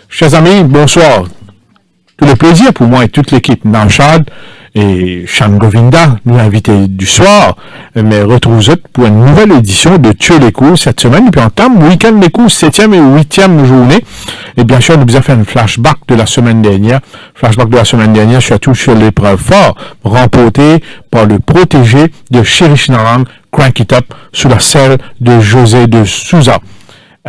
Chers amis, bonsoir. Tout le plaisir pour moi et toute l'équipe Nanchad et Sean Govinda, nous invités du soir, mais retrouvons pour une nouvelle édition de Tuer les courses cette semaine. Et puis entame le week-end des courses, 7e et 8e journée. Et bien sûr, nous avons fait un flashback de la semaine dernière. Flashback de la semaine dernière, surtout sur l'épreuve fort, remportée par le protégé de Cherish Narang, Crank It Up, sous la selle de José de Souza.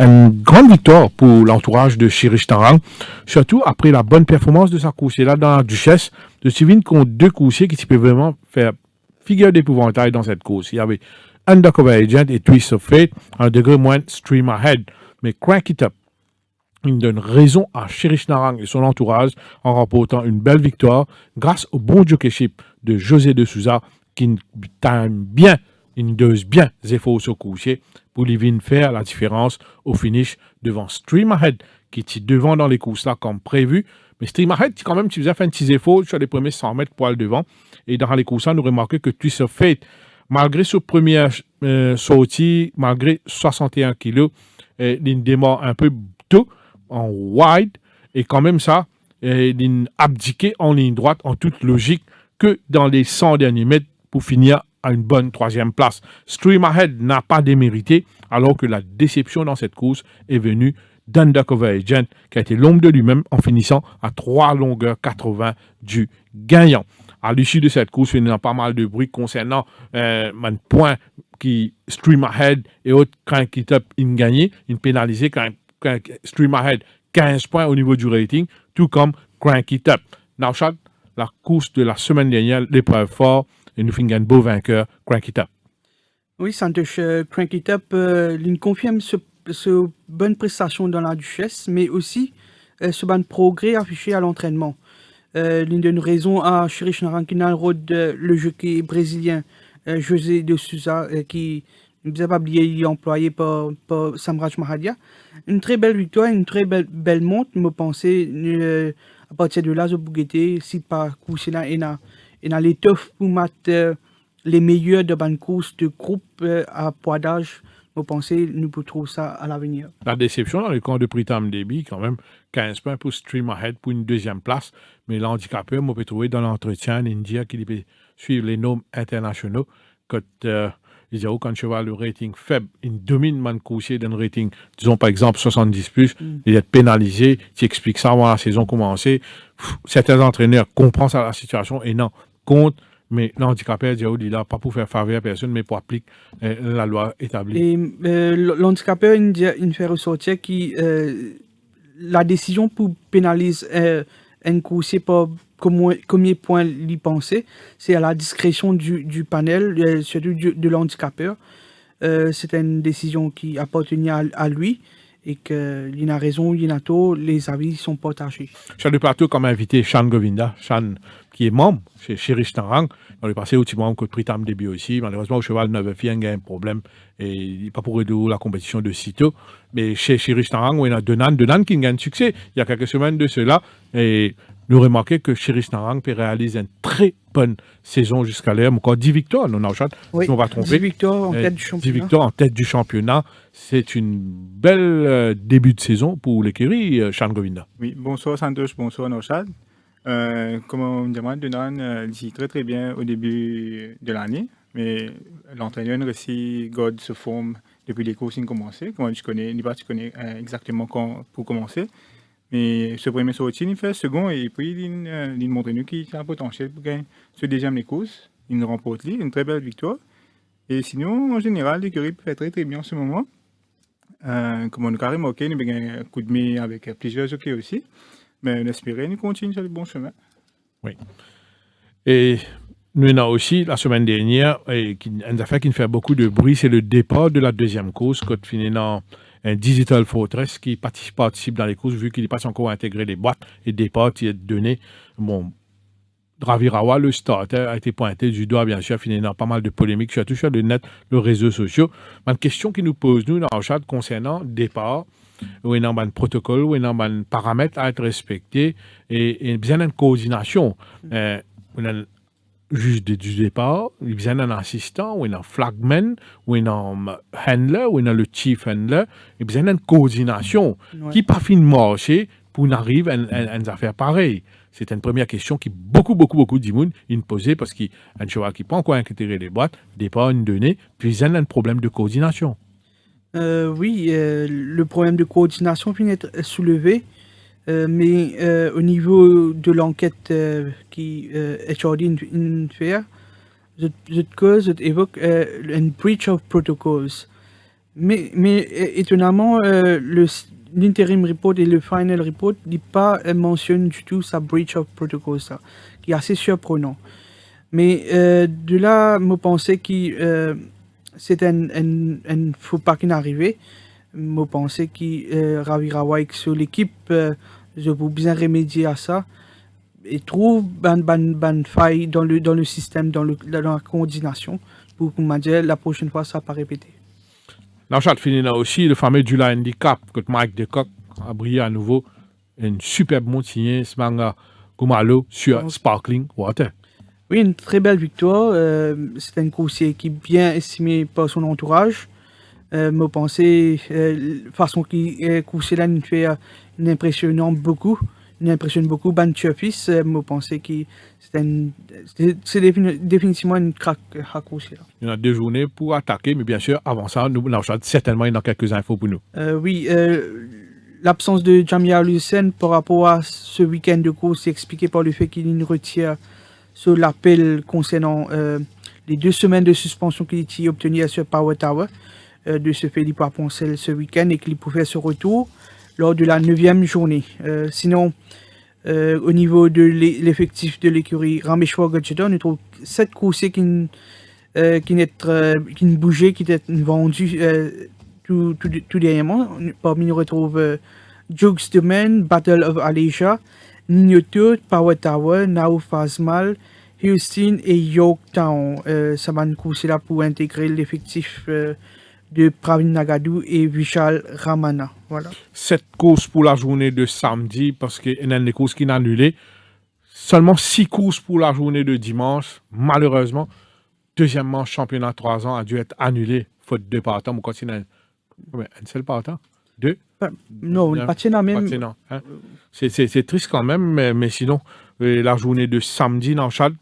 Une grande victoire pour l'entourage de Cherish Narang, surtout après la bonne performance de sa coursier là dans la Duchesse de Sivine contre deux coursiers qui peuvent vraiment faire figure d'épouvantail dans cette course. Il y avait Undercover Agent et Twist of Fate, un degré moins Stream Ahead. Mais Crank It Up, il donne raison à Cherish Narang et son entourage en remportant une belle victoire grâce au bon jockeyship de José de Souza qui time bien, il dose bien les efforts au coursier pour lui faire la différence au finish devant Stream Ahead qui est devant dans les courses là comme prévu. Mais Stream Ahead, quand même, tu faisais faire un petit effort sur les premiers 100 mètres pour aller devant. Et dans les courses là, nous remarquons que Twist of Fate, malgré sa première sortie, malgré 61 kilos, il démarre un peu tôt en wide et quand même ça, il abdiqué en ligne droite en toute logique que dans les 100 derniers mètres pour finir à une bonne troisième place. Stream Ahead n'a pas démérité alors que la déception dans cette course est venue d'Undercover Agent qui a été l'ombre de lui-même en finissant à 3 longueurs 80 du gagnant. À l'issue de cette course, il y a pas mal de bruit concernant un point qui Stream Ahead et autres Crank It Up ont gagné, ils pénalisé quand Stream Ahead 15 points au niveau du rating, tout comme Crank It Up. Naushad, la course de la semaine dernière, l'épreuve fort, et nous finissons un beau vainqueur, Crank It Up. Oui, Santosh, Crank It Up, il confirme ce bonne prestation dans la Duchesse, mais aussi ce bon progrès affiché à l'entraînement. Il donne raison à Cherish Narang qui n'a le jockey brésilien José de Souza qui ne nous a pas oublié employé par Samraj Mahadia. Une très belle victoire, une très belle monte, me pensais à partir de là, je bouguetais si par coup c'est là et dans l'étoffe pour mettre les meilleurs de bonne course de groupe à poids d'âge. Vous pensez, nous pouvons trouver ça à l'avenir. La déception dans le camp de Pritam Debi, quand même, 15 points pour Stream Ahead pour une deuxième place. Mais l'handicapeur, on peut trouver dans l'entretien l'India qui peut suivre les normes internationaux. Quand ils disent quand cheval le rating faible, il domine man coursier d'un rating, disons par exemple 70+, il est pénalisé. Tu expliques ça avant la saison commencée. Certains entraîneurs comprennent ça la situation et non, compte. Mais l'handicapé dit là, pas pour faire faveur à personne, mais pour appliquer la loi établie. Et l'handicapé, il fait ressortir que la décision pour pénaliser un coursier par combien de points il pensait, c'est à la discrétion du panel, surtout de l'handicapeur. C'était une décision qui appartenait à lui. Et qu'il a raison, il a tort, les avis sont partagés. Sur le plateau, comme invité, Sean Govinda, Sean, qui est membre chez Cherish Narang. On est passé au petit membre que Pritam Debi aussi. Malheureusement, au cheval 9 filles, il y a un problème. Et il n'est pas pour aider la compétition de sitôt. Mais chez Cherish Narang, il y a Denan qui gagne succès. Il y a quelques semaines de cela. Et nous remarquons que Cherish Narang peut réaliser une très bonne saison jusqu'à l'heure. Encore 10 victoires, non, oui, si on va tromper. 10 victoires en tête du championnat. 10 victoires en tête du championnat. C'est une belle début de saison pour l'écurie, Sean Govinda. Oui, bonsoir Santosh, bonsoir Naushad. Comme on me demande, Denan dit très très bien au début de l'année, mais l'entraîneur aussi garde ce forme depuis les courses qui ont commencé. Comment tu connais exactement quand pour commencer. Mais ce premier sorti, il fait second et puis il montre nous qu'il a un potentiel pour gagner ce deuxième les courses. Il remporte une très belle victoire. Et sinon, en général, l'écurie fait très très bien en ce moment. Comme on a remarqué, il y a un coup de main avec plusieurs jockeys aussi. Mais on espère qu'il continue sur le bon chemin. Oui. Et nous avons aussi, la semaine dernière, une affaire qui nous fait beaucoup de bruit, c'est le départ de la deuxième course, quand finit dans un Digital Fortress qui participe dans les courses, vu qu'il n'est pas encore intégré les boîtes et des portes, il est donné. Bon, Ravirawa, le starter, a été pointé du doigt, bien sûr, finalement, pas mal de polémiques, surtout sur le net, les réseaux sociaux. Mais une question qui nous pose, nous, dans le chat, concernant le départ, où il y a un protocole, où il y a un paramètre à être respecté, et bien une coordination. On a un juge du départ, il y a un assistant, ou il y a un flagman, ou il y a un handler, ou il y a le chief handler, il y a une coordination qui pas fin de marcher pour arriver à une affaire pareille. C'est une première question qui beaucoup d'immunes ils posaient parce qu'il y a un cheval qui n'a pas encore intégré les boîtes, départ une donnée, puis il y a un problème de coordination. Oui, le problème de coordination vient d'être soulevé, mais au niveau de l'enquête qui HRD fait, je évoque une breach of protocols. Mais étonnamment, l'interim report et le final report n'ont pas mentionné du tout sa breach of protocol, ça, qui est assez surprenant. Mais de là, je pensais que c'est un faux pas qui est arrivé. Je pensais que Ravirawa sur l'équipe, je veux bien remédier à ça et trouve une faille dans le système, dans la coordination, pour qu'on dire la prochaine fois, ça ne va pas répéter. Dans le fini là aussi, le fameux July Handicap, que Mike Decock a brillé à nouveau, une superbe montigné, ce manga Kumalo sur Sparkling Water. Oui, une très belle victoire. C'est un coursier qui est bien estimé par son entourage. Je pensais, la façon qu'il coursier là, il fait une impressionne beaucoup. Ben Chufis, je pensais que c'est définitivement une craque à coursier là. Il y a 2 journées pour attaquer, mais bien sûr, avant ça, nous, certainement, il y a quelques infos pour nous. Oui, l'absence de Jamia Lucen par rapport à ce week-end de course est expliqué par le fait qu'il retire sur l'appel concernant les 2 semaines de suspension qu'il a obtenues sur Power Tower de ce Philippe Poncel ce week-end et qu'il pouvait faire ce retour lors de la 9e journée. Sinon, au niveau de l'effectif de l'écurie Rameshwar Gajda, on trouve 7 coursiers qui ne bougeaient, qui étaient vendus tout dernièrement. Parmi nous, on retrouve Jukes Domain, Battle of Alaysia, Ninoto, Power Tower, Now Fazmal, Houston et Yorktown. Ça va nous courser là pour intégrer l'effectif de Pravin Nagadou et Vishal Ramana. Voilà. 7 courses pour la journée de samedi, parce qu'il y a des courses qui sont annulées. Seulement 6 courses pour la journée de dimanche. Malheureusement, deuxièmement, championnat 3 ans a dû être annulé, faute de partants. On continue un seul partant. 2 Non, pas de même. Hein? C'est triste quand même, mais sinon, la journée de samedi dans le Chad,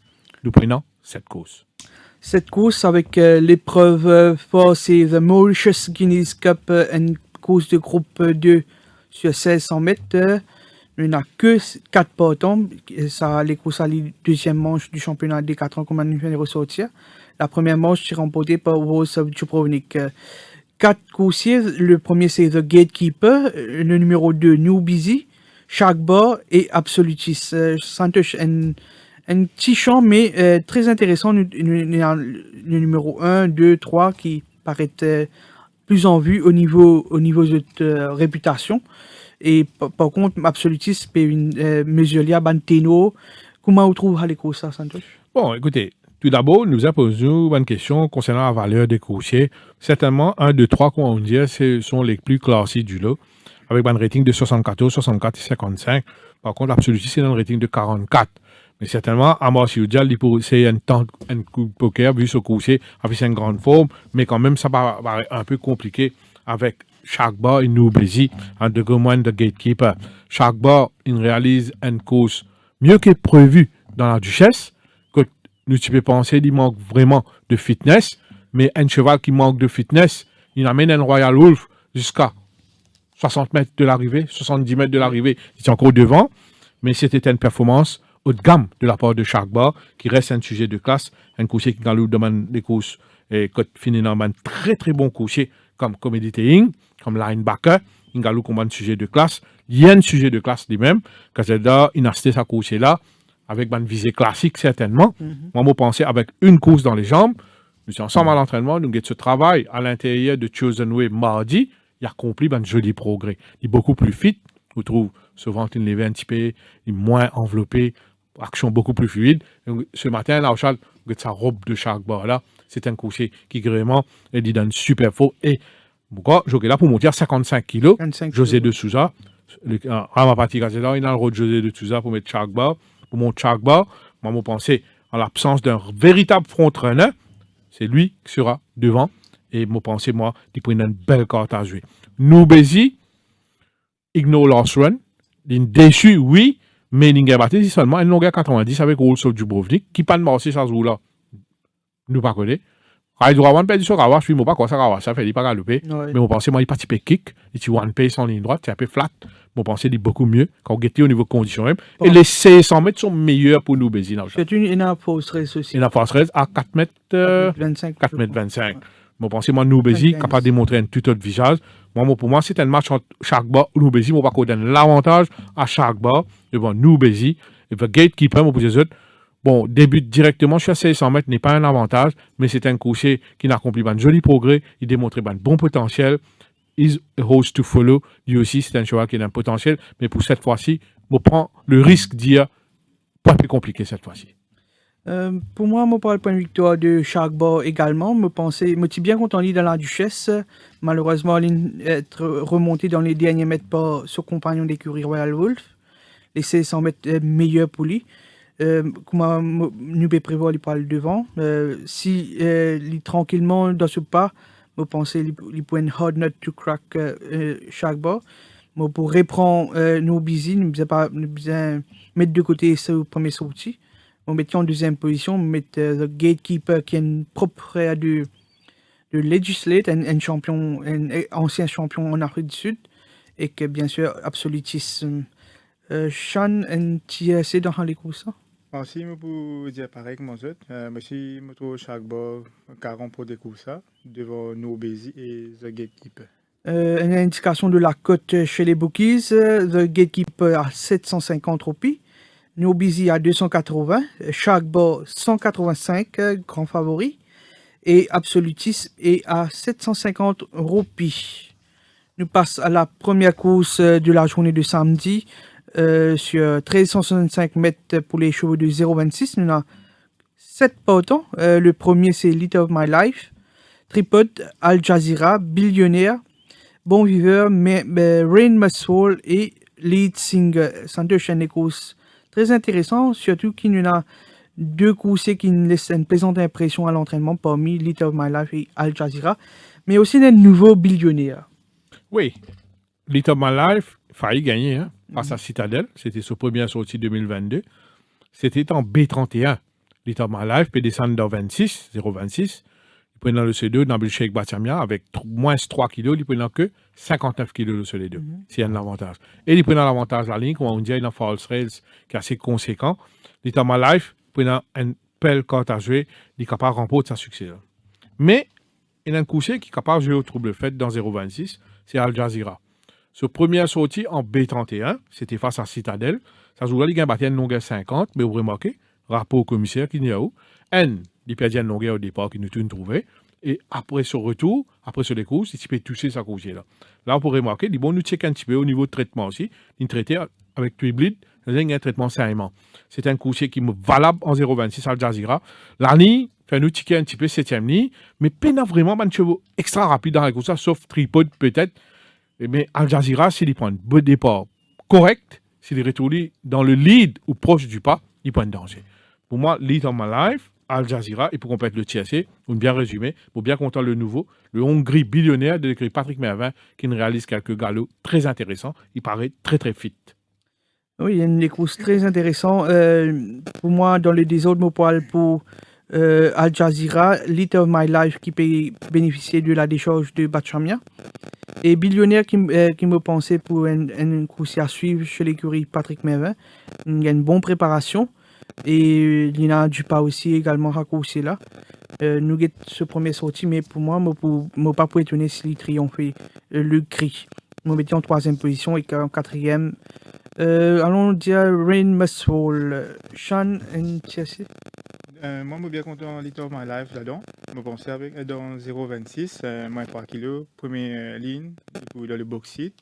nous prenons 7 courses. Cette course avec l'épreuve force, c'est The Mauritius Guinness Cup, une course de groupe 2 sur 1600 mètres. Il n'y a que 4 partants. Les courses à la deuxième manche du championnat des 4 ans qu'on vient de ressortir. La première manche est remportée par Wolf Dubrovnik. 4 coursiers. Le premier, c'est The Gatekeeper. Le numéro 2, New Busy, Shark Bar et Absolutis. Santosh, un petit champ, mais très intéressant. Le numéro 1, 2, 3 qui paraît plus en vue au niveau de réputation. Et par contre, Absolutis peut mesurer à Banteno. Comment on trouve les courses, ça, Santosh? Bon, écoutez, tout d'abord, nous avons posé une question concernant la valeur des coursiers. Certainement, 1, 2, 3, comment on dit, ce sont les plus classés du lot, avec un rating de 74, 64 et 55. Par contre, Absolutis, c'est un rating de 44. Mais certainement, Amos Youdjal, c'est un coup de poker, vu ce coursier, avec une grande forme, mais quand même, ça paraît un peu compliqué avec Shark Bar et New Busy, un de Goman de Gatekeeper. Shark Bar, il réalise une course mieux que prévu dans la Duchesse, que nous, tu peux penser, il manque vraiment de fitness, mais un cheval qui manque de fitness, il amène un Royal Wolf jusqu'à 60 mètres de l'arrivée, 70 mètres de l'arrivée, il est encore devant, mais c'était une performance haut de gamme de la part de Shark Bar, qui reste un sujet de classe, un coursier qui demande des courses et qui finit dans un très très bon coursier comme Comedy Teing, comme linebacker, il a un sujet de classe, il y a un sujet de classe lui-même, parce qu'il a acheté sa course là, avec une visée classique certainement. Moi, je pensais avec une course dans les jambes, nous sommes ensemble à l'entraînement, nous avons ce travail à l'intérieur de Chosen Way mardi, il accomplit un joli progrès. Il est beaucoup plus fit, vous trouvez, souvent il levé un petit peu, il est moins enveloppé, action beaucoup plus fluide. Donc, ce matin, là, Charles, sa robe de chaque bord là, c'est un coursier qui vraiment, il donne super fort. Et pourquoi je suis là pour monter à 55 kilos, 25 José kilos. de Souza, à ma partie, là, il a le rôle de José de Souza pour mettre chaque bar, pour mon chaque bar. Moi, je pensais, en l'absence d'un véritable front-runner, c'est lui qui sera devant. Et je pensais, moi, il prend une belle carte à jouer. Noubezi, ignore last run, il est déçu, oui, mais il a battu seulement une longueur 90 avec Olso Dubrovnik, qui pas de marché ça joue là. Nous pas connaît. Il doit avoir perdu sur Kawash, puis il pas quoi ça Kawash, ça fait il pas galoper. Ouais. Mais on pensait moi il pas type kick, il tu one pace en ligne droite, c'est un peu flat. On pensait il est beaucoup mieux quand on était au niveau condition même. Et les 600 mètres sont meilleurs pour nous Bézi. C'est une force race aussi. Il a force race à 4 mètres 25. 4 mètres 25. Moi pensais moi nous Bézi capable de démontrer un tout autre visage. Moi pour moi c'est un match entre chaque bas nous Bézi, moi pas qu'on donne l'avantage à chaque bas devant nous Bézi et le gatekeeper moi pour les autres. Bon, débute directement sur 600 mètres n'est pas un avantage, mais c'est un coursier qui n'accomplit pas un joli progrès, il démontre un bon potentiel. Is a horse to follow. Lui aussi, c'est un cheval qui a un potentiel, mais pour cette fois-ci, on prend le risque d'y dire pas plus compliqué cette fois-ci. Pour moi, je parle point de victoire de chaque bord également. Je suis bien content de dans la Duchesse. Malheureusement, il est remonté dans les derniers mètres par son compagnon d'écurie Royal Wolf. Les 600 mètres meilleurs pour lui. Comment nous pouvons prévoir il parle devant. Si il est tranquillement dans ce pas, je pense qu'il peut une hard nut to crack chaque bord. Mais pour reprendre nos busy, nous besoin mettre de côté ce premier sorti. On met en deuxième position, on met le gatekeeper qui est une propre de Legislate, un champion, un ancien champion en Afrique du Sud, et que bien sûr absolutisme. Sean, un TSC dans les courses. Merci, je peux dire pareil que moi. Merci, je trouve chaque bord 40 pour des courses devant nos Bézi et The Gatekeeper. Une indication de la cote chez les bookies. The Gatekeeper à 750 roupies. No Busy à 280. Chaque bord 185, grand favori. Et Absolutis est à 750 roupies. Nous passons à la première course de la journée de samedi. Sur 1365 mètres pour les chevaux de 0,26. Nous avons 7 partants. Le premier, c'est Little of My Life. Tripod, Al Jazeera, Billionnaire, Bon Viveur, Rain Must Fall et Lead Singer. C'est deux chaînes de courses très intéressantes, surtout qu'il y en a deux coursiers qui nous laissent une plaisante impression à l'entraînement parmi Little of My Life et Al Jazeera, mais aussi des nouveaux Billionnaires. Oui, Little of My Life, failli gagner face à Citadel. C'était sa première sortie 2022. C'était en B31. Little of My Life peut descendre dans 26, 0,26. Il prenait le C2 dans le Sheikh Batamia avec moins 3 kg, il prenait que 59 kg le C2. C'est un avantage. Et il prenait l'avantage la ligne, comme on dit, il a un false rails qui est assez conséquent. Little of My Life prenait une belle carte à jouer, il est capable de remporter sa succès. Là. Mais il y a un coursier qui est capable de jouer au trouble fait dans 0,26, c'est Al Jazeera. Sa première sortie en B31, c'était face à Citadel. Ça joue là, il a battu une longueur 50, mais vous remarquez, rapport au commissaire qui n'y a où. Il perdit une longueur au départ qu'il nous a trouvé. Et après ce retour, après ce décours, il peut toucher sa coursier là. Là, on pourrait remarquer, il bon, nous check un petit peu au niveau de traitement aussi. Il traitait avec Twibleed, il y a un traitement saillement. C'est un coursier qui est valable en 0,26 Al Jazeera. La ligne, fait nous checker un petit peu 7e ligne, mais peine vraiment un chevaux extra rapide dans la course, sauf Tripod peut-être. Mais Al Jazeera, s'il prend un bon départ correct, s'il retourne dans le lead ou proche du pas, il prend un danger. Pour moi, Lead of My Life, Al Jazeera, et pour compléter le TSC, pour bien résumer, pour bien compter le nouveau, le Hongrie billionnaire de l'écrit Patrick Mervin, qui nous réalise quelques galops très intéressants. Il paraît très très fit. Oui, il y a des courses très intéressantes. Pour moi, dans le désordre, je parle pour Al Jazeera, Little of My Life qui peut bénéficier de la décharge de Bachamia. Et Billionnaire qui me pensait pour une course à suivre chez l'écurie Patrick Mervin. Il y a une bonne préparation. Et il y a du pas aussi également raccourci là. Nous avons ce premier sorti, mais pour moi, je ne pas pour étonner s'il triomphe le gris. Nous mettions en 3e position et en 4e. Allons dire Rain Must Fall. Sean et TSC. Moi, je suis bien content de Litre of My Life là-dedans. Je pensais avec dans 0,26, moins 3 kilos, première ligne, dans le bauxite.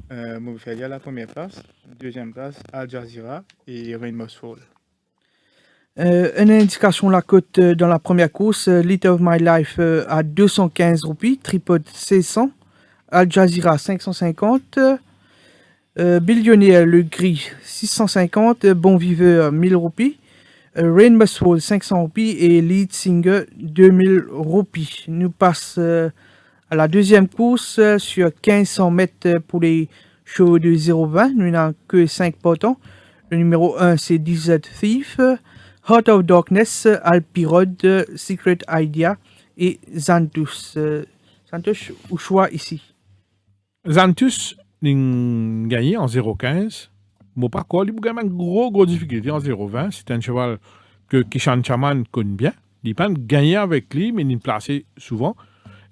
Je fais la première place, deuxième place, Al Jazeera et Rainbow's Fall. Une indication la cote dans la première course, Litre of My Life à 215 roupies, Tripod 600, Al Jazeera 550, Billionnaire le gris 650, Bon Viveur 1000 roupies, Rainbow's Fall 500 roupies et Lead Singer 2000 roupies. Nous passons à la deuxième course sur 1500 mètres pour les chevaux de 0,20. Nous n'avons que 5 partants. Le numéro 1 c'est Desert Thief, Heart of Darkness, Alpirod, Secret Idea et Xanthus. Xanthus, au choix ici. Xanthus a gagné en 0,15. Mon parcours, il a eu une grosse difficulté en 0,20. C'est un cheval que Kishan Chaman connaît bien. Il n'a pas gagné avec lui, mais il est placé souvent.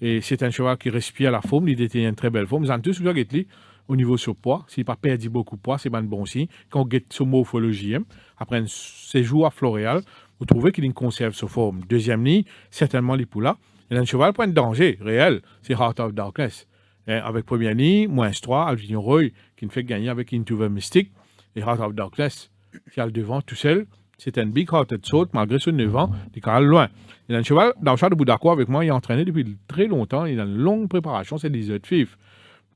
Et c'est un cheval qui respire la forme. Il était une très belle forme. Xanthus, vous avez lui au niveau surpoids. S'il n'a pas perdu beaucoup de poids, c'est un bon signe. Quand on get son morphologie, après un séjour à Floréal, vous trouvez qu'il conserve sa forme. Deuxième ligne, certainement les poulas. Il a un cheval pour un danger réel, c'est Heart of Darkness. Et avec première ligne, moins 3, Alvin Roy, qui nous fait gagner avec Into the Mystic. Et Heart of Darkness, qui a le devant tout seul. C'est un big hearted saute, malgré son 9 ans, il est quand même loin. Il a un cheval, dans le chat de Boudako avec moi, il est entraîné depuis très longtemps. Il a une longue préparation, c'est Desert Thief.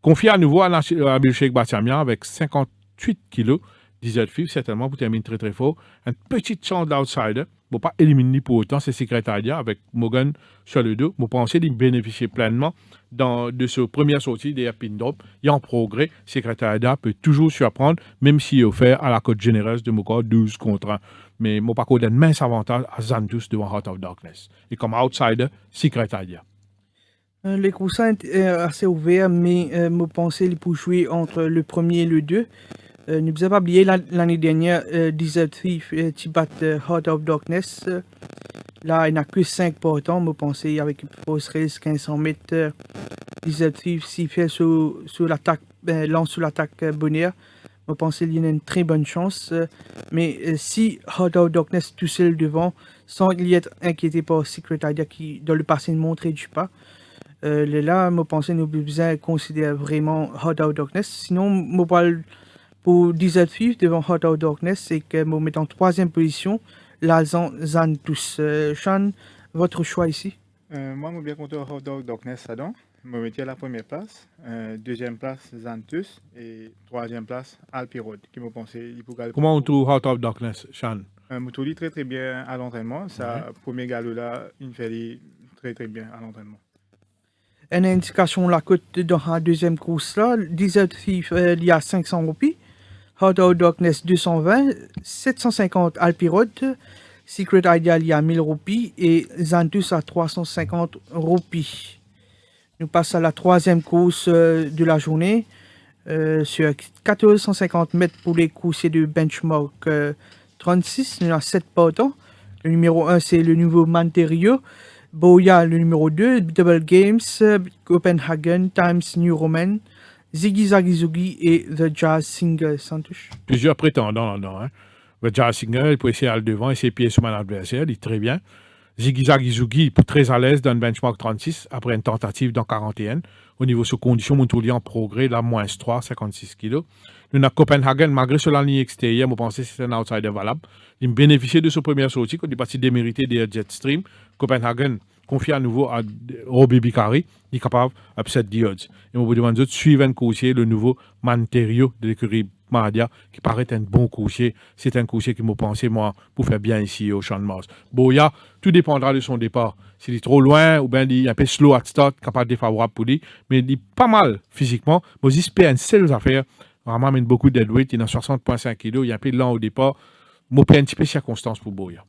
Confié à nouveau à Abhishek Bhattacharya avec 58 kilos. Desert Thief, certainement, pour terminer très très fort. Une petite chance d'outsider. Ne pas éliminer pour autant ses secrétariats avec Morgan sur le dos. Je pense qu'il bénéficier pleinement de ce première sortie des Pindop. Il y a un progrès. Secrétariat peut toujours surprendre, même s'il est offert à la cote généreuse de Moko 12 contre 1. Mais mon parcours donne un mince avantage à Xanthus devant Heart of Darkness. Et comme outsider, secrétariat. Les coussins sont assez ouverts, mais je pensais qu'il pour jouer entre le premier et le 2. Ne vous avez pas oublié l'année dernière, Desert Thief qui bat Heart of Darkness. Là, il n'a que 5 partants. Je pensais avec Post Race 1500 mètres, Desert Thief, s'il fait sur l'attaque, lance sur l'attaque bonheur. Je pensais qu'il y a une très bonne chance. Mais si Heart of Darkness tout seul devant, sans qu'il y ait inquiété par Secret Idea qui, dans le passé, ne montrait du pas. Là, je pensais que nous besoin considérer vraiment Heart of Darkness. Sinon, je parle pour Desert Thief devant Heart of Darkness, c'est que je mets en troisième position Xanthus. Sean, votre choix ici? Moi, je suis bien content de Heart of Darkness là-dedans. Je me mettais à la première place, deuxième place Xanthus et troisième place Alpirod, qui me pensait. Comment on trouve Heart of Darkness, Sean? Je trouve très très bien à l'entraînement. Sa premier galop là, il fait très très bien à l'entraînement. Une indication la cote dans la deuxième course là, Desert Thief, il y a 500 roupies, Heart of Darkness 220, 750 Alpirod, Secret Idea il y a 1000 roupies et Xanthus à 350 roupies. Nous passons à la troisième course de la journée sur 1450 mètres pour les coursiers de benchmark 36, il y en a 7 partants. Le numéro 1 c'est le nouveau Manterio. Boya, le numéro 2, Double Games, Copenhagen, Times New Roman, Ziggy Zagizugi et The Jazz Singer. Santush. Plusieurs prétendants là-dedans. Hein. The Jazz Singer, il peut essayer à le devant et ses pieds sur mon adversaire, il est très bien. Ziggy Zagizugi, il est très à l'aise dans le benchmark 36 après une tentative dans 41. Au niveau de ses conditions, mon en progrès, là, moins 3, 56 kg. Nous avons Copenhagen, malgré sur la ligne extérieure, je pense que c'est un outsider valable. Il bénéficie de sa première sortie, quand il est parti démérité des Jetstream. Copenhagen confie à nouveau à Robbie Bicari, il est capable d'upset the odds. Et on vous demande de suivre un coursier, le nouveau Manterio de l'écurie Mahadia, qui paraît un bon coursier. C'est un coursier qui m'a pensé, moi, pour faire bien ici au Champ de Mars. Boya, tout dépendra de son départ. S'il est trop loin, ou bien il est un peu slow at start, capable défavorable pour lui, mais il est pas mal physiquement. Moi, j'espère une seule affaire. Vraiment, il a beaucoup de deadweight, il a 60,5 kg, il est un peu lent au départ. Moi, un petit peu de circonstance pour Boya.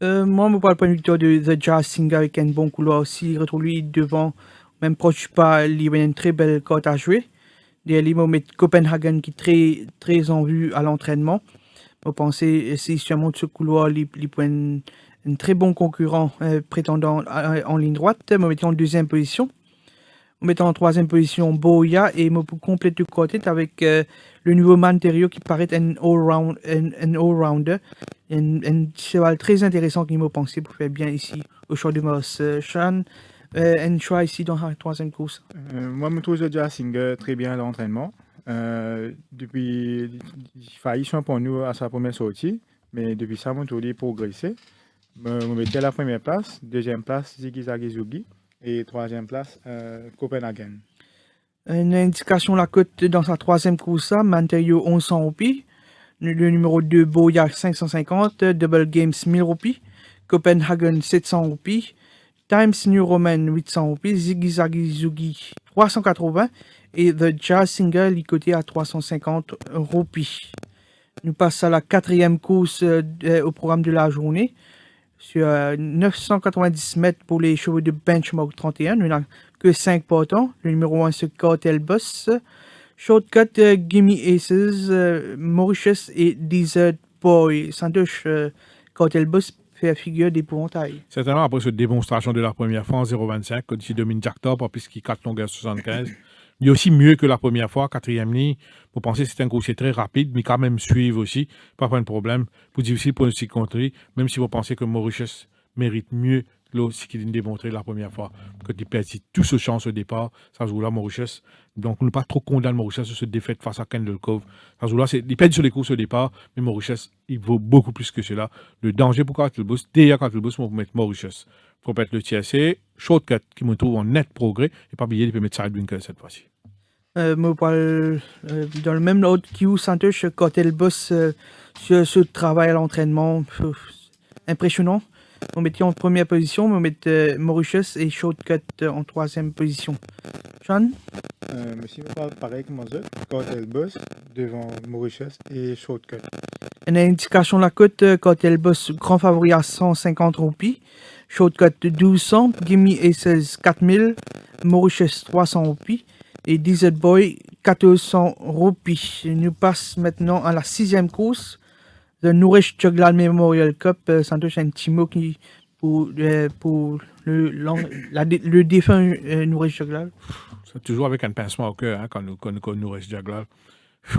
Moi, je parle pas du tout de The Jazz Singer avec un bon couloir aussi. Il retrouve lui devant, même proche pas, il a une très belle cote à jouer. Derrière lui, met Copenhagen qui est très, très en vue à l'entraînement. Je pense que si je monte ce couloir, il peut un très bon concurrent prétendant en ligne droite. Je mets en deuxième position. On met en troisième position Boya et me complète le quartet avec le nouveau Manterio qui paraît un all-rounder. Un cheval très intéressant qui m'a pensé pour faire bien ici au Champ de Mars. Sean, un choix ici dans la troisième course. Moi, je trouve déjà Singer très bien à l'entraînement. Depuis, il faillit pour nous à sa première sortie, mais depuis ça, je trouve progressé. Je mettais à la première place, deuxième place, Ziggy Zagizugi, et troisième place, Copenhagen. Une indication la cote dans sa troisième course, Manterio 1100 roupies. Le numéro 2, Boya 550, Double Games 1000 roupies, Copenhagen 700 roupies, Times New Roman 800 roupies, Ziggy Zagizugi 380 et The Jazz Singer licoté à 350 roupies. Nous passons à la quatrième course au programme de la journée. Sur 990 mètres pour les chevaux de Benchmark 31, il n'y en a que 5 partants. Le numéro 1, c'est Cartel Boss. Shortcut, Gimme Aces, Mauritius et Desert Boy. Santosh, Cartel Boss fait figure d'épouvantail. Certainement, après cette démonstration de la première fois en 0,25, quand il domine Jack Top, puisqu'il 4 longueurs 75, il est aussi mieux que la première fois, quatrième ligne. Pour penser que c'est un coursier très rapide, mais quand même suivre aussi, pas de problème. Plus difficile pour une contrer, même si vous pensez que Mauritius mérite mieux ce qu'il a démontré la première fois. Quand il perd tout ce chance au départ, ça se joue là, Mauritius. Donc, on n'est pas trop condamné Mauritius sur cette défaite face à Kendall Cove. Ça se joue là, il perd sur les courses au départ, mais Mauritius, il vaut beaucoup plus que cela. Le danger pour Cartelbus, déjà Cartelbus, pour mettre Mauritius. Il faut mettre le TSC, Shortcut, qui me trouve en net progrès, et pas oublier, il peut mettre Sidewinkle cette fois-ci. Dans le même ordre que Santosh, Cartelbus, sur ce travail à l'entraînement, impressionnant. On mettait en première position, on mettait Mauritius et Shortcut en troisième position. Sean? Monsieur me parle pareil que moi, Cartelbus devant Mauritius et Shortcut. Une indication de la cote, Cartelbus grand favori à 150 roupies, Shortcut 1200, Gimme Aces 4000, Mauritius 300 roupies et Desert Boy 1400 roupies. Nous passe maintenant à la sixième course. The Nourish Juglal Memorial Cup, Santosh, un petit mot qui, pour le défunt Nourish Juglal. C'est toujours avec un pincement au cœur quand nous Nourish Juglal.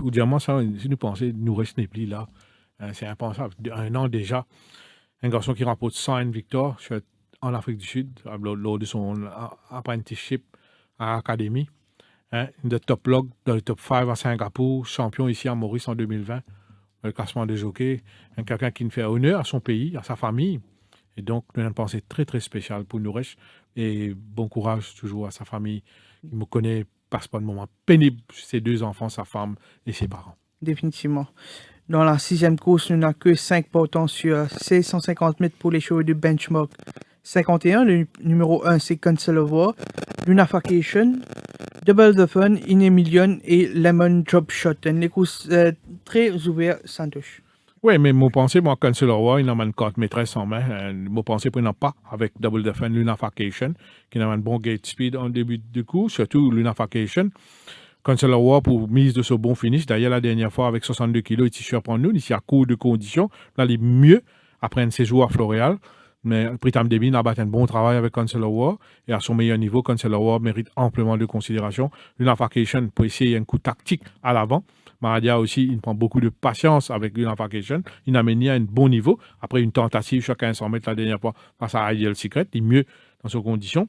Ou dire moi, ça, si nous pensons Nourish n'est plus là, c'est impensable. Un an déjà, un garçon qui remporte 101 victoires en Afrique du Sud, lors de son apprenticeship à l'académie. De top log dans le top 5 à Singapour, champion ici à Maurice en 2020. Le classement des jockeys, quelqu'un qui fait honneur à son pays, à sa famille. Et donc, nous avons une pensée très, très spéciale pour Nourish. Et bon courage toujours à sa famille. Il me connaît, passe pas de moment pénible, ses 2 enfants, sa femme et ses parents. Définitivement. Dans la sixième course, nous n'avons que 5 partants sur 650 mètres pour les chevaux de Benchmark 51. Le numéro 1, c'est Council of War, Lunafacation, Double the Fun, In Million et Lemon Drop Shot. Les courses très ouvertes, Santosh. Oui, mais mon pensée, moi, Council of War, il a une carte maîtresse en main. Mon pensée, pour il n'a pas avec Double the Fun, Lunafacation, qui a un bon gate speed en début de course, surtout Lunafacation. Council of War pour mise de ce bon finish. D'ailleurs, la dernière fois, avec 62 kilos, il surprend nous. Ici, à court de conditions. Là, il est mieux après un séjour à Floréal. Mais Pritam Debi a battu un bon travail avec Council of War. Et à son meilleur niveau, Council of War mérite amplement de considération. Lunafacation pour essayer un coup tactique à l'avant. Maradia aussi, il prend beaucoup de patience avec Lunafacation. Il a mené à un bon niveau. Après une tentative, chacun 100 mètres la dernière fois face à Ideal Secret. Il est mieux dans ses conditions.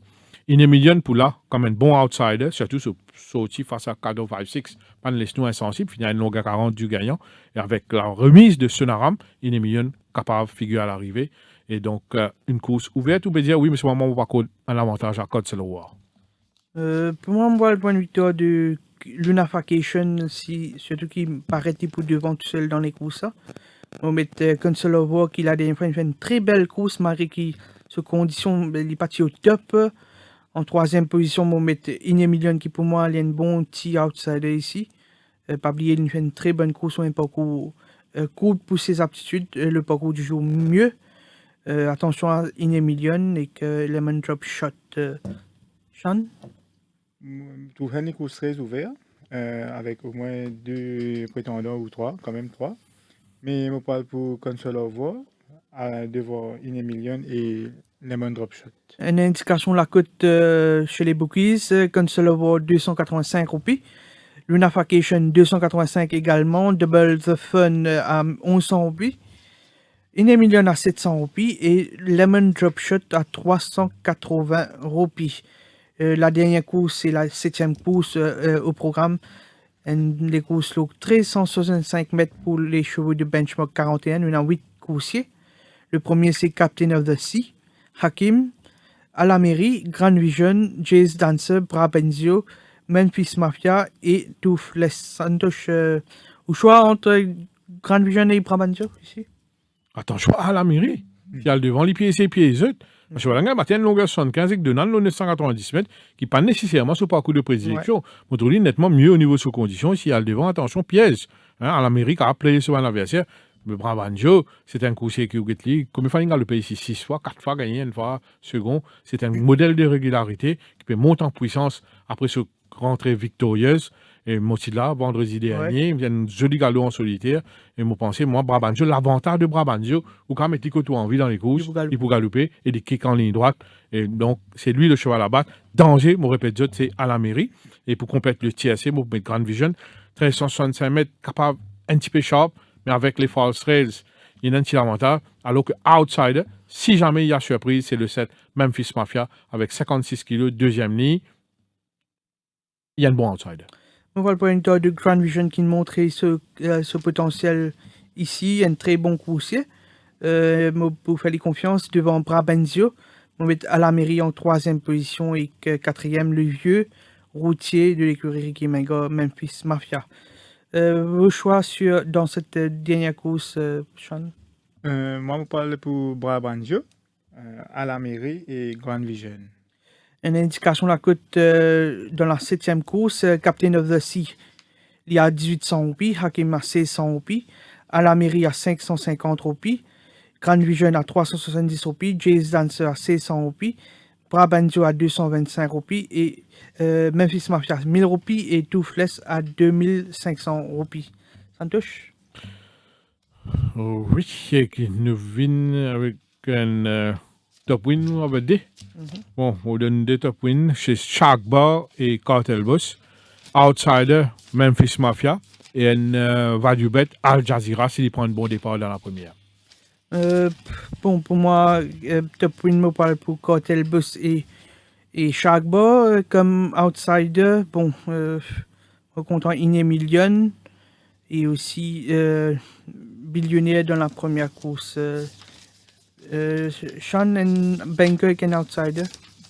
In a Million pour là, comme un bon outsider, surtout sorti face à Cadeau 5-6, pas de laisse-nous insensible, finit à une longueur 40 du gagnant. Et avec la remise de Sonaram, In a Million capable de figurer à l'arrivée. Et donc, une course ouverte, on peut dire, oui, mais c'est vraiment on va un avantage à Council of War. Pour moi, on voit le point de victoire de Lunafacation, surtout qu'il paraît pour devant tout seul dans les courses. On met Council of War qui, la dernière fois, il fait une très belle course, malgré qu'il se condition, il est parti au top. En troisième position, on met In a Million qui, pour moi, il a un bon petit outsider ici. Pas oublier, il fait une très bonne course, un parcours court pour ses aptitudes, le parcours du jour mieux. Attention à In a Million et que Lemon Drop Shot. Sean? Tout une course très ouverte, avec au moins 2 prétendants ou 3, quand même 3. Mais je parle pour Council of War, devant In a Million et Lemon Drop Shot. Une indication la cote chez les bookies, Console Award 285 roupies, Lunafacation 285 également, Double the Fun à 1100 roupies, In Million à 700 roupies et Lemon Drop Shot à 380 roupies. La dernière course, c'est la 7e course au programme. Les courses longues 1365 mètres pour les chevaux de benchmark 41. On a 8 coursiers. Le premier, c'est Captain of the Sea, Hakim, Alameri, Grand Vision, Jay's Dancer, Brabenzio, Memphis Mafia et Toothless Santosh. Au choix entre Grand Vision et Brabenzio ici. Attention à la mairie. Il y a le devant, les pieds et ses pieds, les autres. Parce que voilà, matin, une longueur 75 et que Donald, 990 mètres, qui pas nécessairement sur parcours de prédilection. On trouve nettement mieux au niveau de ses conditions. Ici, il y a le devant, attention, piège. À l'Amérique, à appeler sur un adversaire. Le Brabangio, c'est un coursier qui est comme il faut le pays ici 6 fois, 4 fois gagné, une fois second. C'est un modèle de régularité qui peut monter en puissance après ce rentrée victorieuse. Et Motila, vendredi dernier, il y a un joli galop en solitaire. Et moi, pensais, moi, Brabangio, l'avantage de Brabangio, ou quand mettre tout en vie dans les courses, il peut galoper et des kicks en ligne droite. Et donc, c'est lui le cheval à battre. Danger, mon répète, c'est à la mairie. Et pour compléter le TSC, moi, mettre Grand Vision, 1365 mètres, capable, un petit peu sharp, mais avec les false trails, il y a un petit avantage. Alors que Outsider, si jamais il y a surprise, c'est le 7 Memphis Mafia avec 56 kg, deuxième ligne. Il y a un bon outsider. On voit le point de Grand Vision qui montrait ce potentiel ici, un très bon coursier. Pour faire les confiances devant Brabenzio, on met à la mairie en 3e position et 4e, le vieux routier de l'écurie Ricky Menga, Memphis Mafia. Vos choix dans cette dernière course, Sean? Moi, je parle pour Brabangio, à la mairie et Grand Vision. Une indication la cote dans la 7e course, Captain of the Sea, il y a 1800 roupies, Hakim à 1600 roupies, à la mairie à 550 roupies, Grand Vision à 370 roupies, Jay's Dancer à 600 roupies, Brabangio à 225 roupies et Memphis Mafia à 1000 roupies et Toothless à 2500 roupies. Santosh? Oui, qui nous vient avec un top win avec des. Bon, on donne des top wins chez Shark Bar et Cartel Boss. Outsider, Memphis Mafia et un value bet Al Jazeera s'il prend un bon départ dans la première. Bon, pour moi, top win me parle pour Cartel Boss et Shark Bar. Comme outsider, bon, content In Million et aussi Billionnaire dans la première course. Sean and Banker and outsider.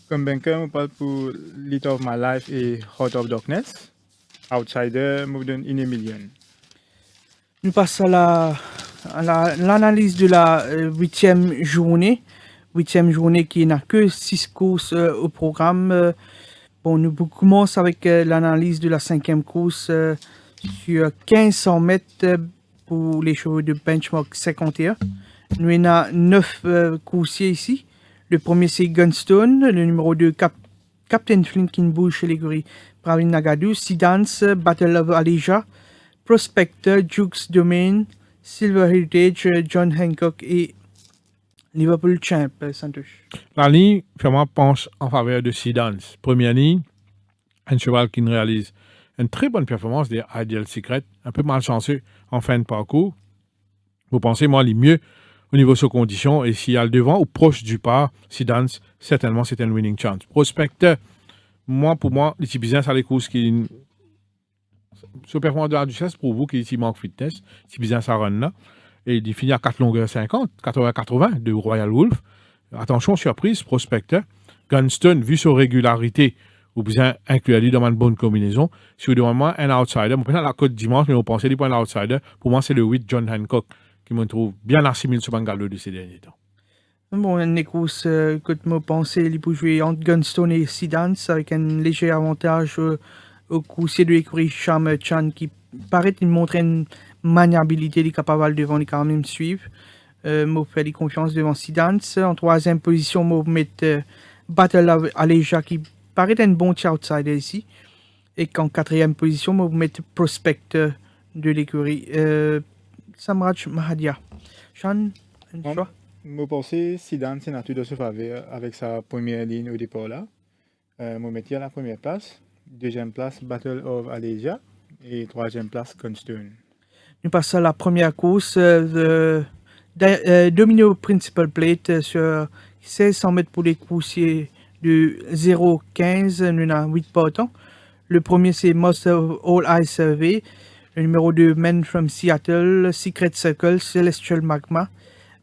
Comme banker, je parle pour Lit of My Life et Heart of Darkness. Outsider, je donne In Million. Nous passons à l'analyse de la 8e journée. 8e journée qui n'a que 6 courses au programme. Bon, nous commençons avec l'analyse de la 5e course sur 1500 mètres pour les chevaux de benchmark 51. Nous avons 9 coursiers ici. Le premier, c'est Gunstone. Le numéro 2, Captain Flint qui bouge chez l'écurie Pravin Nagadou. Sidance, Battle of Aleja, Prospector, Jukes Domain, Silver Heritage, John Hancock et Liverpool Champ, Santosh. La ligne, vraiment, penche en faveur de Sidance. Première ligne, un cheval qui réalise une très bonne performance des Ideal Secret, un peu malchanceux en fin de parcours. Vous pensez, moi, les mieux au niveau de ses conditions, et s'il y a le devant ou proche du pas, Sidance, certainement, c'est un winning chance. Prospector, pour moi, les petits business à les courses qui. Ce performance de la Duchesse pour vous qui manque fitness, petit business à run là, et il finit à 4 longueurs 50, 80-80 de Royal Wolf. Attention, surprise, Prospector. Gunstone, vu sa régularité, vous besoin inclure dans une bonne combinaison. Si vous demandez un outsider, vous prenez la cote dimanche, mais vous pensez du point outsider, pour moi, c'est le 8 John Hancock qui me trouve bien assimilé sur Bangalo de ces derniers temps. Bon, une course que je pensais, il peut jouer entre Gunstone et Sidance avec un léger avantage au coursier de l'écurie Charme Chan qui paraît qu'il montre une maniabilité, il est capable devant, il quand même suivre. Je fais des confiances devant Sidance. En 3e position, je mets Battle of Aleja qui paraît un bon outsider ici. Et qu'en 4e position, je mets Prospector de l'écurie Samraj Mahadia. Sean, un choix? Moi, pensais Zidane, c'est nature de se faveur avec sa première ligne au départ là. Moi, mettais à la première place. Deuxième place, Battle of Alesia. Et troisième place, Gunstone. Nous passons à la première course, Domino Principal Plate sur 1600 mètres pour les coursiers de 0,15, nous avons 8 partants. Le premier, c'est Master of All Eyes Survey. Le numéro 2, Men from Seattle, Secret Circle, Celestial Magma,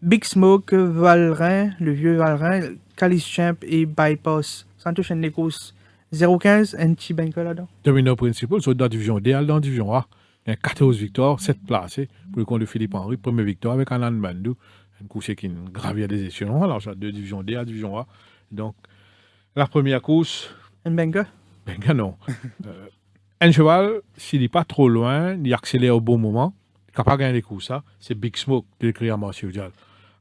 Big Smoke, Valrin, le vieux Valrin, Calice Champ et Bypass. Santos les courses 0,15, un petit banker là-dedans. Domino Principal, c'est dans la division D, dans la division A. Il y a 14 victoires, 7 placés pour le compte de Philippe Henry. Première victoire avec Alan Bandou, un coursier qui gravit des échelons. Alors, j'ai deux divisions D à division A. Donc, la première course. Un banker? Banker, non. Un cheval, s'il n'est pas trop loin, il accélère au bon moment, il est capable de gagner les courses. Ça, c'est Big Smoke, de l'écrit à Martial Dial.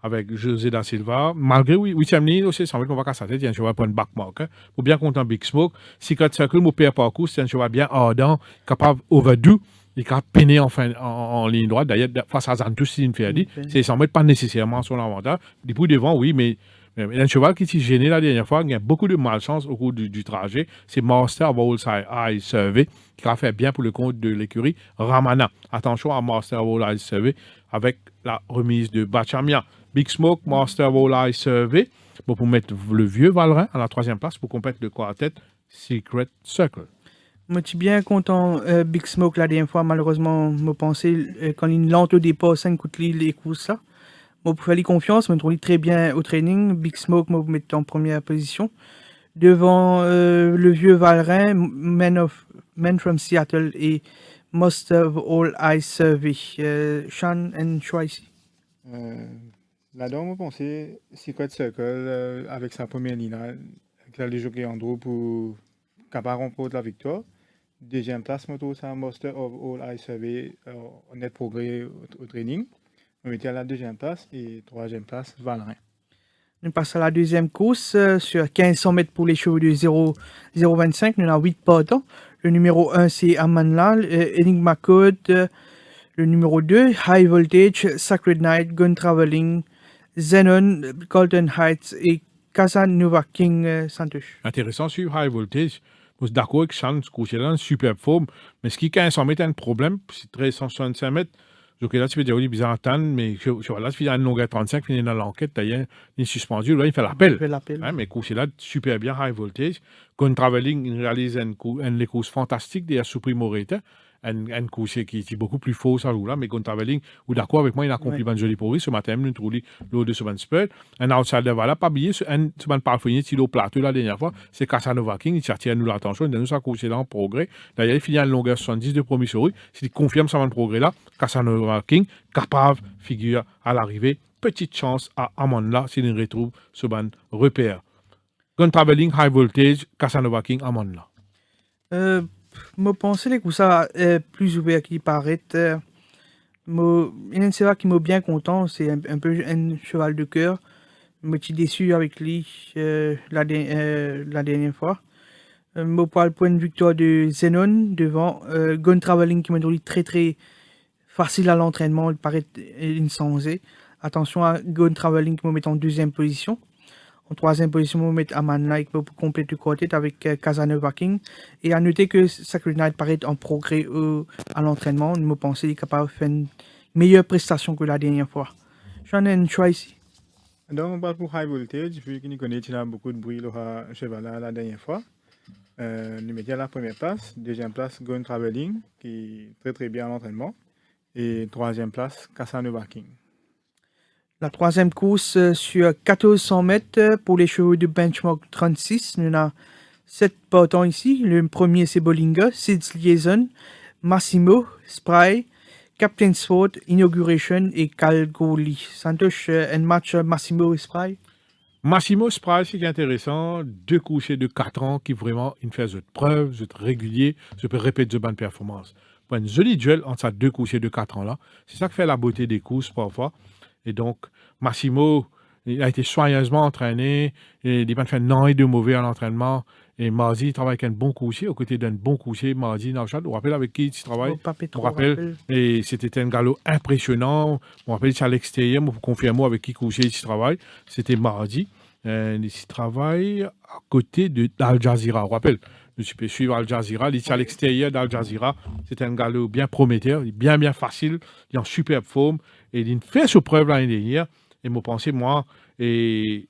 Avec José da Silva, malgré 8e ligne, aussi, ça veut dire qu'on va casser sa tête, il y a un cheval pour une backmark. Hein. Pour bien content Big Smoke, Secret Circle, mon père parcours, c'est un cheval bien ardent, capable overdo. Il est capable de peiner en ligne droite. D'ailleurs, face à Zantus, c'est une Ferdi. C'est sans mettre pas nécessairement son avantage. Du coup, devant, oui, mais un cheval qui s'est gêné la dernière fois, il y a beaucoup de malchance au cours du trajet. C'est Master of All Eyes Survey qui a fait bien pour le compte de l'écurie Ramana. Attention à Master of All Eyes Survey avec la remise de Bachamia. Big Smoke, Master of All Eyes Survey. Bon, pour mettre le vieux Valrin à la 3e place pour compléter le quartet Secret Circle. Moi, je suis bien content. Big Smoke, la dernière fois, malheureusement, je pensais, quand il est lent au départ, 5 coups de les courses là. Moi, pour faire confiance, je me trouve très bien au training. Big Smoke, moi, je me en première position. Devant le vieux Valrin, Men from Seattle et Most of All Eyes Survey. Sean and Schweitzer. Là-dedans, je pensais Secret Circle avec sa première ligne, avec la jockey Andrew pour capable de remporter la victoire. Deuxième place, moto, c'est un Master of All Eyes Survey, en net progrès au training. On était à la deuxième place et troisième place, Valrin. On passe à la deuxième course sur 1500 mètres pour les chevaux de 0,25. Nous avons 8 partants. Le numéro 1, c'est Amanla, Enigma Code. Le numéro 2, High Voltage, Sacred Night, Gun Traveling, Zenon, Golden Heights et Casanova King Santos. Intéressant sur High Voltage. Je suis d'accord avec Sean, c'est là une superbe forme. Mais ce qui est 1500 mètres, a un problème. C'est 1365 mètres. Donc là, tu peux dire, oui, bizarre à attendre, mais là, tu fais une longueur 35, tu es dans l'enquête, d'ailleurs, il est suspendu, là, il fait l'appel. Hein, mais couché là, super bien, high voltage. Gun Traveling, il réalise une course fantastique, derrière Supremo Rate, un couché qui est beaucoup plus faux, ça joue là, mais Gun Traveling, ou d'accord avec moi, il a accompli une jolie pourrie, ce matin, nous trouvons l'eau de ce spell. Un outsider, voilà, pas oublier, un parfumé, il au plateau la dernière fois, c'est Casanova King, il attire nous l'attention, il nous a couché là en progrès. D'ailleurs, il finit à une longueur 70 de promissory, s'il confirme ça progrès là, Casanova King, capable, figure à l'arrivée. Petite chance à Amanda s'il retrouve ce ban repère. Gun Traveling, High Voltage, Casanova King, Amanda. Je pense que ça est plus ouvert qu'il paraît. Il y a un cheval qui m'a bien content, c'est un peu un cheval de cœur. Je suis déçu avec lui la dernière fois. Je parle pour une victoire de Zenon devant Gun Traveling qui m'a trouvé très très facile à l'entraînement, il paraît insensé. Attention à Gun Traveling qui me met en deuxième position. En troisième position, on va mettre Aman pour compléter le quartet avec Casanova King. Et à noter que Sacred Night paraît en progrès à l'entraînement. Je pense qu'il est capable de faire une meilleure prestation que la dernière fois. J'en ai une choix ici. Donc, on parle pour High Voltage, vu qu'il connaît il a beaucoup de bruit le cheval la dernière fois. Nous mettons à la première place. Deuxième place, Gun Traveling, qui est très très bien à l'entraînement. Et troisième place, Casanova King. La troisième course sur 1400 mètres pour les chevaux de Benchmark 36. Nous avons 7 partants ici. Le premier, c'est Bollinger, Sid's Liaison, Massimo, Spry, Captain Sport, Inauguration et Calgoli. Santos, un match Massimo et Spry. Massimo Spry, c'est intéressant. 2 couchers de 4 ans qui vraiment une fait de preuve, de régulier, je peux répéter de bonne performance. Pour une jolie duel entre ces 2 couchers de 4 ans là, c'est ça qui fait la beauté des courses parfois. Et donc, Massimo, il a été soigneusement entraîné. Il n'a pas fait non et de mauvais à l'entraînement. Et mardi, il travaille avec un bon coursier, aux côtés d'un bon coursier, mardi, Nauchad. Vous vous rappelez avec qui tu travailles? Pas Je me trop rappelle. Et c'était un galop impressionnant. Je me rappelle, c'est à l'extérieur, pour confirmer avec qui coursier tu travailles. C'était mardi. Il travaille à côté d'Al Jazeera. Vous vous rappelez? Je peux suivre Al Jazeera. Il est à l'extérieur d'Al Jazeera. C'est un galop bien prometteur, bien facile. Il est en superbe forme. Et il fait ses preuves l'année dernière. Et moi, pensais, moi, et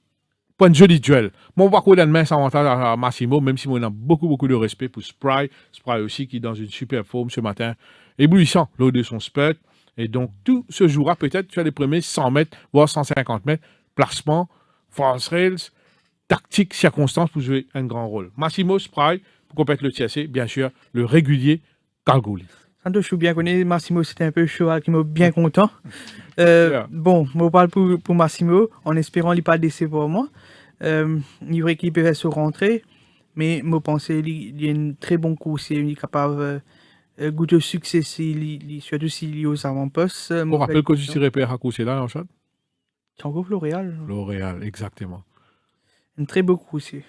point de joli duel. Mon parcours d'admin, ça avantage à Massimo, même si on a beaucoup de respect pour Spry. Spry aussi qui est dans une super forme ce matin. Éblouissant lors de son spurt. Et donc, tout se jouera peut-être sur les premiers 100 mètres, voire 150 mètres. Placement, force rails, tactique, circonstance pour jouer un grand rôle. Massimo Spry, pour compléter le TSC, bien sûr, le régulier Kalgoorlie. Je suis bien connu, Massimo, c'était un peu le cheval qui m'a bien content. Bon, je parle pour Massimo, en espérant qu'il pas décevoir moi. Il est vrai qu'il peut se rentrer, mais je pense qu'il y a un très bon coursier, il est capable de goûter au succès, surtout s'il est aux avant-postes. On rappelle que tu serais père à courser là, en chat? Tango L'Oréal. L'Oréal, exactement. Un très beau coursier.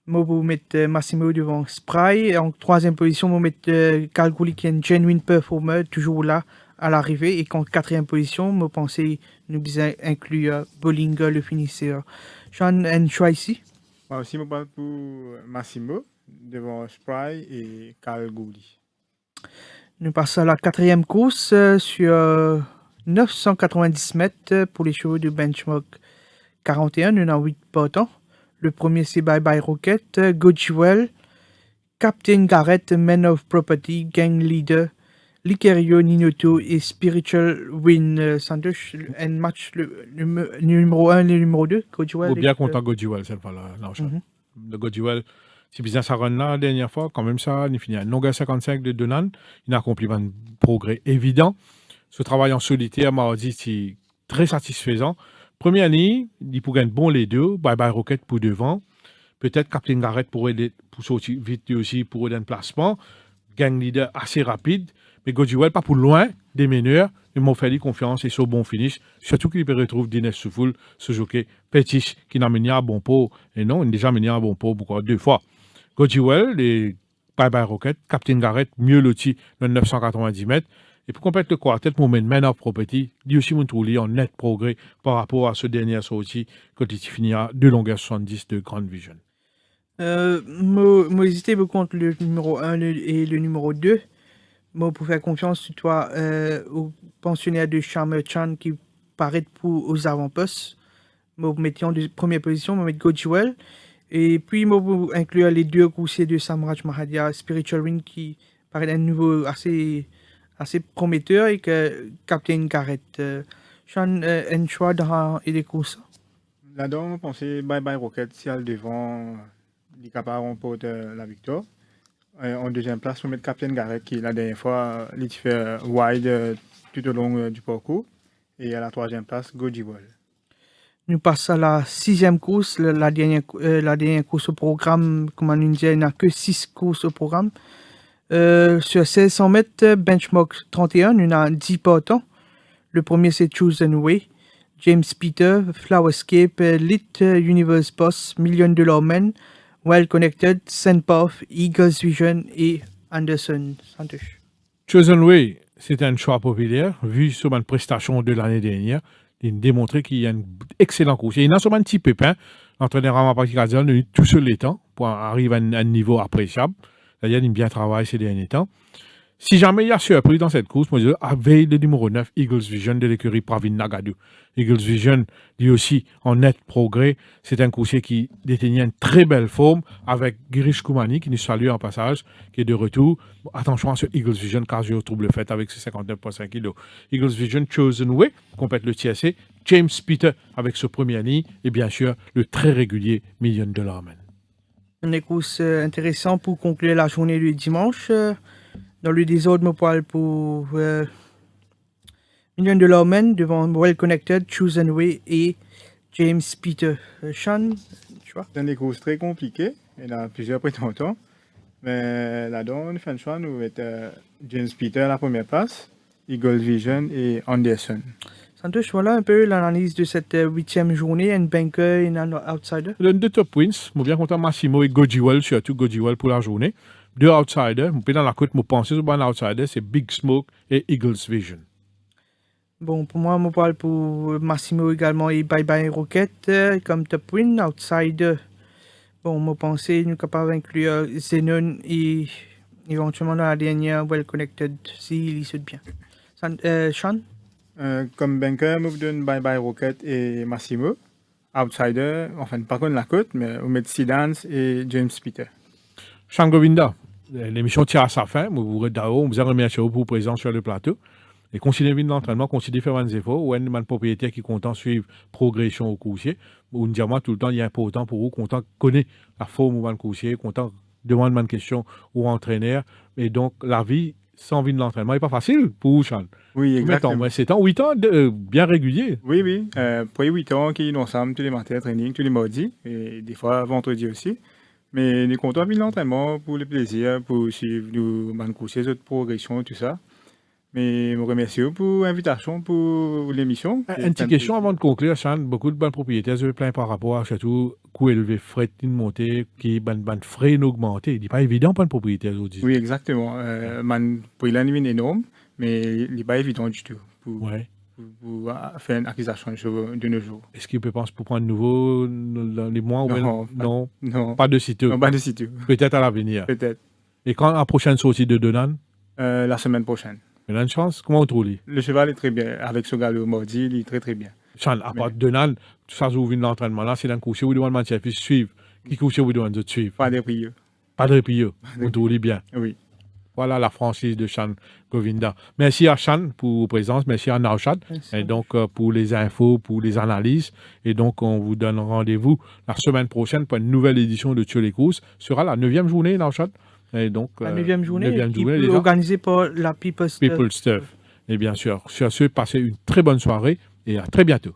Moi, vous mettez Massimo devant Spry. En troisième position, vous mettez Kalgoorlie qui est un genuine performer, toujours là à l'arrivée. Et en quatrième position, vous pensez nous inclure Bollinger, le finisseur. Sean, un choix ici? Moi aussi, je parle pour Massimo, devant Spry et Kalgoorlie. Nous passons à la quatrième course sur 990 mètres pour les chevaux de benchmark 41. Nous avons 8 partants. Le premier, c'est Bye Bye Rocket, Gojiwell, Captain Garrett, Man of Property, Gang Leader, Licario, Ninoto et Spiritual Win. Santosh, un match le numéro 1 et le numéro 2, Gojiwell. Il faut bien content Gojiwell cette fois-là. Le Gojiwell, c'est bizarre, ça run là la dernière fois, quand même ça, il finit à longueur 55 de Donan. Il a accompli un progrès évident. Ce travail en solitaire, mardi, c'est très satisfaisant. Première année, il pourrait être bon les deux. Bye Bye Rocket pour devant. Peut-être Captain Garrett pourrait pour sortir vite aussi pour un placement. Gang leader assez rapide. Mais Gojiwell pas pour loin des meneurs. Ils m'ont fait confiance et sur bon finish. Surtout qu'il peut retrouver Dines Soufoul, ce jockey Petit qui n'a mené à bon pot. Et non, il a déjà mené à bon pot beaucoup, 2 fois. Gojiwell et Bye Bye Rocket. Captain Garrett mieux loti dans 990 mètres. Et pour compléter le quartet, mon Man of Property, dit aussi mon trouvé en net progrès par rapport à ce dernier sortie quand il finit à 2 longueurs 70 de Grand Vision. Moi, hésité beaucoup entre le numéro 1 et le numéro 2. Moi, pour faire confiance sur toi, au pensionnaire de Charmer Chan qui paraît aux avant-postes. Moi, mettons en première position, moi, mettre Gojiwell. Et puis, moi, pour inclure les deux coursiers de Samraj Mahadia, Spiritual Win qui paraît un nouveau assez prometteur et que Captain Garrett. Sean, un choix dans les courses? Là-dedans, je pensais Bye Bye Rocket, si elle devant, il est capable de remporter la victoire. En deuxième place, on met Captain Garrett qui, la dernière fois, il fait wide tout au long du parcours. Et à la troisième place, Gojiwell. Nous passons à la sixième course, la dernière course au programme. Comme on nous disait, il n'y a que 6 courses au programme. Sur 1600 mètres, benchmark 31, il y a 10 partants. Le premier, c'est Chosen Way, James Peter, Flowerscape, Lit Universe Boss, $1 million Men, Well Connected, Sandpath, Eagles Vision et Anderson. Santosh. Chosen Way, c'est un choix populaire, vu sur ma prestation de l'année dernière. Il a démontré qu'il y a un excellent course. Il y a seulement un petit pépin, l'entraîneur Ramapati Kadian, tout seul les temps, pour arriver à un niveau appréciable. D'ailleurs, il a bien travaillé ces derniers temps. Si jamais il y a surpris dans cette course, moi je dis, avec le numéro 9, Eagles Vision de l'écurie Pravin Nagadu. Eagles Vision, lui aussi, en net progrès. C'est un coursier qui détenait une très belle forme avec Girish Koumani, qui nous salue en passage, qui est de retour. Attention à ce Eagles Vision, car je retrouve le fait avec ses 59,5 kg. Eagles Vision, Chosen Way, complète le TSC. James Peter avec ce premier année. Et bien sûr, le très régulier $1 million Men. Une course intéressante pour conclure la journée du dimanche. Dans le désordre, je parle pour $1 million Men devant Well Connected, Chosen Way et James Peter. Sean, tu vois? C'est une course très compliquée. Il a plusieurs prétendants. Mais là-dedans, on fait un choix. Nous mettons James Peter à la première place, Eagle Vision et Anderson. Santosh, voilà un peu l'analyse de cette 8e journée, un banker et un outsider. Le deux top wins, je suis bien content Massimo et Gojiwell, surtout Gojiwell pour la journée. Deux outsiders, je dans la côte, je pense que un outsider, c'est Big Smoke et Eagles Vision. Bon, pour moi, je parle pour Massimo également et Bye Bye Rocket comme top win, outsider. Bon, je pense que nous sommes capables d'inclure Zenon et éventuellement dans la dernière Well Connected, s'il saute bien. Sean? Comme banker, je vous donne Bye Bye Rocket et Massimo. Outsider, enfin, pas contre la côte, mais on met Sidance et James Peter. Sean Govinda, l'émission tire à sa fin. Vous vous remercie pour votre présence sur le plateau. Et considérez l'entraînement, considérez faire des efforts, ou un propriétaire qui est content de suivre progression au coursier. Ou nous disons tout le temps, il est important pour vous, content de connaître la forme au coursier, content de demander une question au entraîneur. Et donc, la vie sans vie de l'entraînement n'est pas facile pour vous, Sean. Oui, exactement. C'est 8 ans bien réguliers. Oui, oui. Pour 8 ans, qui sont ensemble tous les matins, training, tous les mardis, et des fois vendredi aussi. Mais nous comptons de l'entraînement pour le plaisir, pour suivre nos coursiers, notre progression, tout ça. Mais je vous remercie pour l'invitation pour l'émission. Une petite question avant de conclure, Sean. Beaucoup de bonnes propriétaires se plaignent par rapport à surtout coût élevé, frais de montée, qui ban frais augmentés. Il n'est pas évident pour un propriétaire aujourd'hui. Oui, exactement. Pour il a une énorme, mais il n'est pas évident du tout pour faire une acquisition de nos jours. Est-ce qu'il peut penser pour prendre de nouveau dans les mois Non, non, pas de sitôt. Non, pas de sitôt. Peut-être à l'avenir. Peut-être. Et quand la prochaine sortie de Donan? La semaine prochaine. Il a une chance? Comment on trouve lui? Le cheval est très bien. Avec ce gars le mardi, il est très très bien. Sean, à part Donan, tout ça, vous venez l'entraînement là, c'est dans le coursier, vous demandez de suivre. Qui coursier vous demande de suivre? Pas de prieux. Pas de prieux. On trouve lui bien. Oui. Voilà la franchise de Sean Govinda. Merci à Sean pour vos présences, merci à Naushad et donc pour les infos, pour les analyses. Et donc, on vous donne rendez-vous la semaine prochaine pour une nouvelle édition de Tuer les courses. Ce sera la 9e journée, Naushad. Et donc, la 9e journée, déjà, organisée par la People Stuff. Et bien sûr, sur ce, passez une très bonne soirée et à très bientôt.